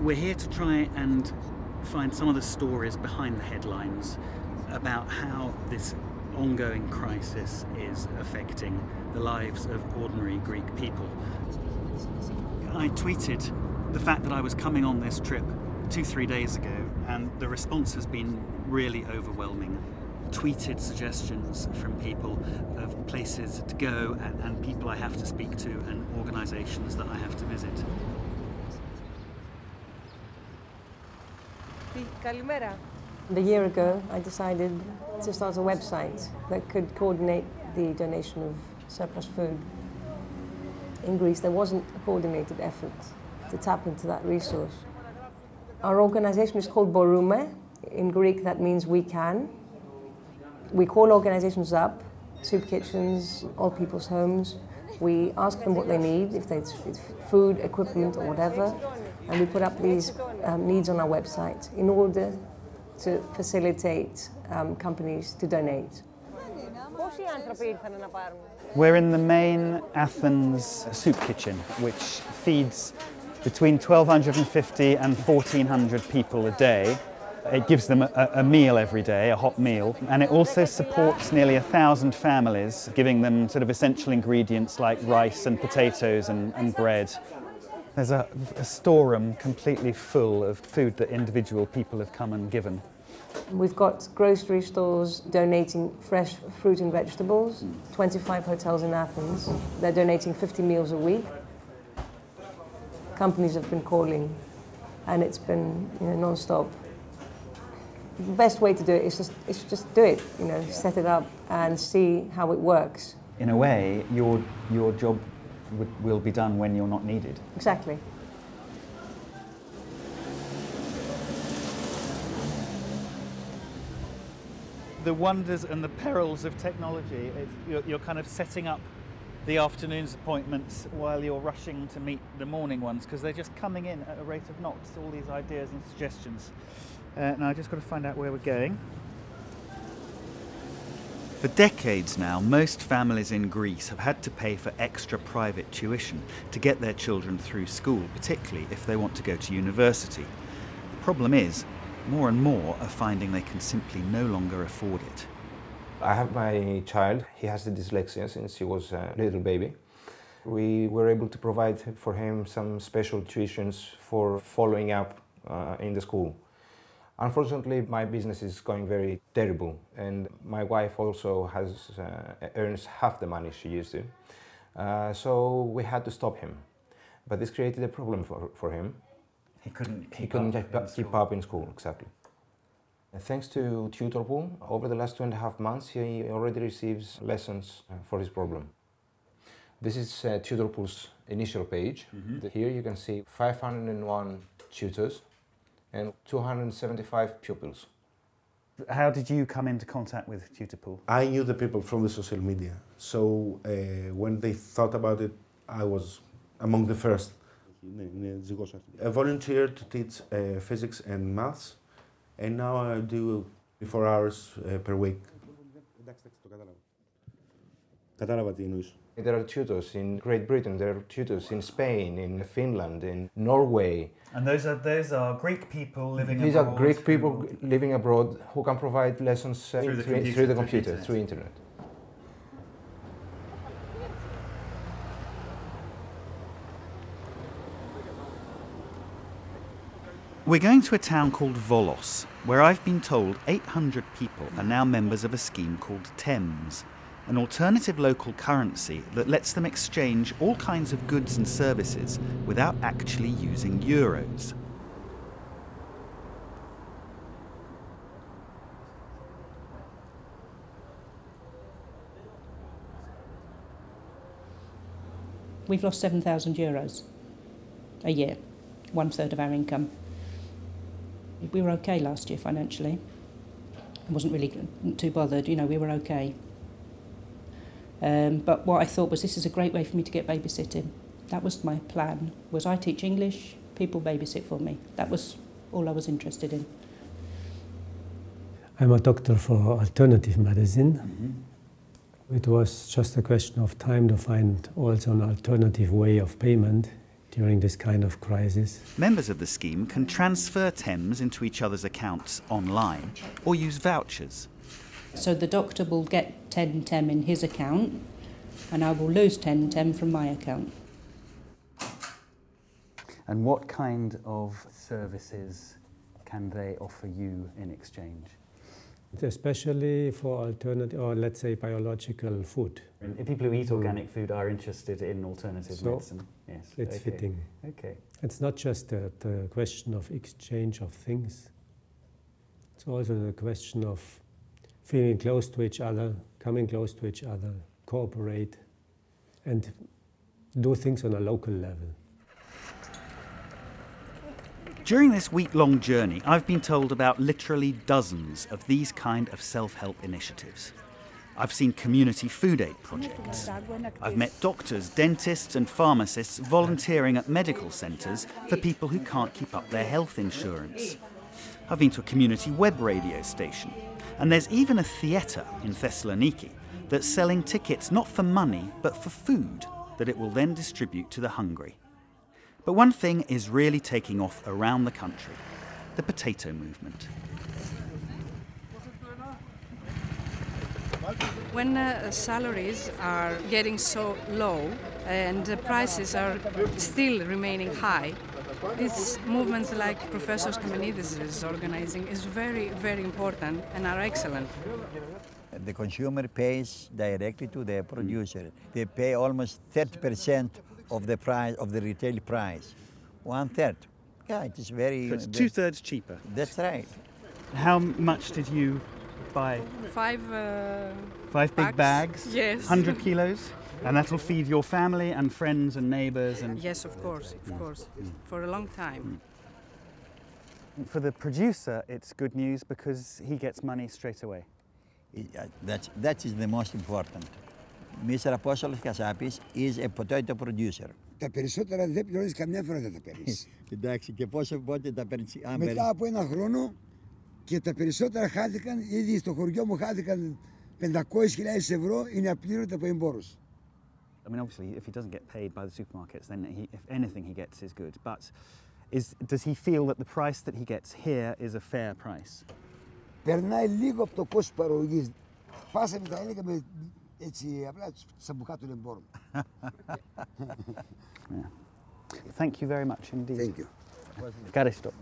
We're here to try and find some of the stories behind the headlines about how this ongoing crisis is affecting the lives of ordinary Greek people. I tweeted the fact that I was coming on this trip 2-3 days ago, and the response has been really overwhelming. Tweeted suggestions from people of places to go and people I have to speak to and organisations that I have to visit. A year ago, I decided to start a website that could coordinate the donation of surplus food. In Greece, there wasn't a coordinated effort to tap into that resource. Our organisation is called Boroume. In Greek, that means we can. We call organisations up, soup kitchens, old people's homes. We ask them what they need, if it's food, equipment, or whatever, and we put up these needs on our website in order to facilitate companies to donate. We're in the main Athens soup kitchen, which feeds between 1,250 and 1,400 people a day. It gives them a meal every day, a hot meal, and it also supports nearly 1,000 families, giving them sort of essential ingredients like rice and potatoes and bread. There's a storeroom completely full of food that individual people have come and given. We've got grocery stores donating fresh fruit and vegetables, 25 hotels in Athens. They're donating 50 meals a week. Companies have been calling, and it's been non-stop. The best way to do it is just do it, set it up and see how it works. In a way, your job will be done when you're not needed. Exactly. The wonders and the perils of technology. You're kind of setting up the afternoon's appointments while you're rushing to meet the morning ones, because they're just coming in at a rate of knots, all these ideas and suggestions. Now I've just got to find out where we're going. For decades now, most families in Greece have had to pay for extra private tuition to get their children through school, particularly if they want to go to university. The problem is, more and more are finding they can simply no longer afford it. I have my child. He has the dyslexia since he was a little baby. We were able to provide for him some special tuitions for following up in the school. Unfortunately, my business is going very terrible, and my wife also earns half the money she used to. So we had to stop him. But this created a problem for him. He couldn't keep up in school, exactly. Thanks to Tutor Pool, over the last 2.5 months, he already receives lessons for his problem. This is Tutor Pool's initial page. Here you can see 501 tutors and 275 pupils. How did you come into contact with Tutor Pool? I knew the people from the social media, so when they thought about it, I was among the first. I volunteered to teach physics and maths, and now I do 4 hours per week. There are tutors in Great Britain, there are tutors in Spain, in Finland, in Norway. And those are Greek people living abroad? These are Greek people living abroad who can provide lessons through the computer, through internet. We're going to a town called Volos, where I've been told 800 people are now members of a scheme called Thames, an alternative local currency that lets them exchange all kinds of goods and services without actually using euros. We've lost €7,000 a year, 1/3 of our income. We were okay last year financially. I wasn't really too bothered, we were okay. But what I thought was, this is a great way for me to get babysitting. That was my plan, was I teach English, people babysit for me. That was all I was interested in. I'm a doctor for alternative medicine. It was just a question of time to find also an alternative way of payment during this kind of crisis. Members of the scheme can transfer TEMs into each other's accounts online or use vouchers. So the doctor will get 10 TEM in his account and I will lose 10 TEM from my account. And what kind of services can they offer you in exchange? Especially for alternative, or let's say biological food. And people who eat organic food are interested in alternative medicine. Yes, it's fitting. Okay. It's not just the question of exchange of things. It's also the question of feeling close to each other, coming close to each other, cooperate, and do things on a local level. During this week-long journey, I've been told about literally dozens of these kind of self-help initiatives. I've seen community food aid projects. I've met doctors, dentists and pharmacists volunteering at medical centres for people who can't keep up their health insurance. I've been to a community web radio station. And there's even a theatre in Thessaloniki that's selling tickets not for money but for food that it will then distribute to the hungry. But one thing is really taking off around the country: the potato movement. When salaries are getting so low and the prices are still remaining high, these movements like Professor Kamenides is organizing is very, very important and are excellent. The consumer pays directly to the producer. They pay almost 30% of the price of the retail price. 1/3. Yeah, it is very. So it's 2/3 cheaper. That's right. How much did you buy? Five big bags? Yes. 100 kilos? And that'll feed your family and friends and neighbours and... Yes, of course, for a long time. For the producer, it's good news because he gets money straight away. That is the most important. Mr. Apostolos Kasapis is a potato producer. Τα περισσότερα δεν πληρώνεις, καμιά φορά δεν τα παίρνεις. Εντάξει, και πότε τα παίρνεις? Μετά από ένα χρόνο και τα περισσότερα χάθηκαν, ήδη στο χωριό μου χάθηκαν 500.000 ευρώ, είναι απλήρωτα από εμπόρους. I mean, obviously, if he doesn't get paid by the supermarkets, then if anything he gets is good. But does he feel that the price that he gets here is a fair price? Περνάει λίγο από το κόστος παραγωγής. Πάσαμε τα έλεγα με έτσι απλά τσαμπουκά των εμπόρων. Thank you very much indeed. Thank you. Ευχαριστώ.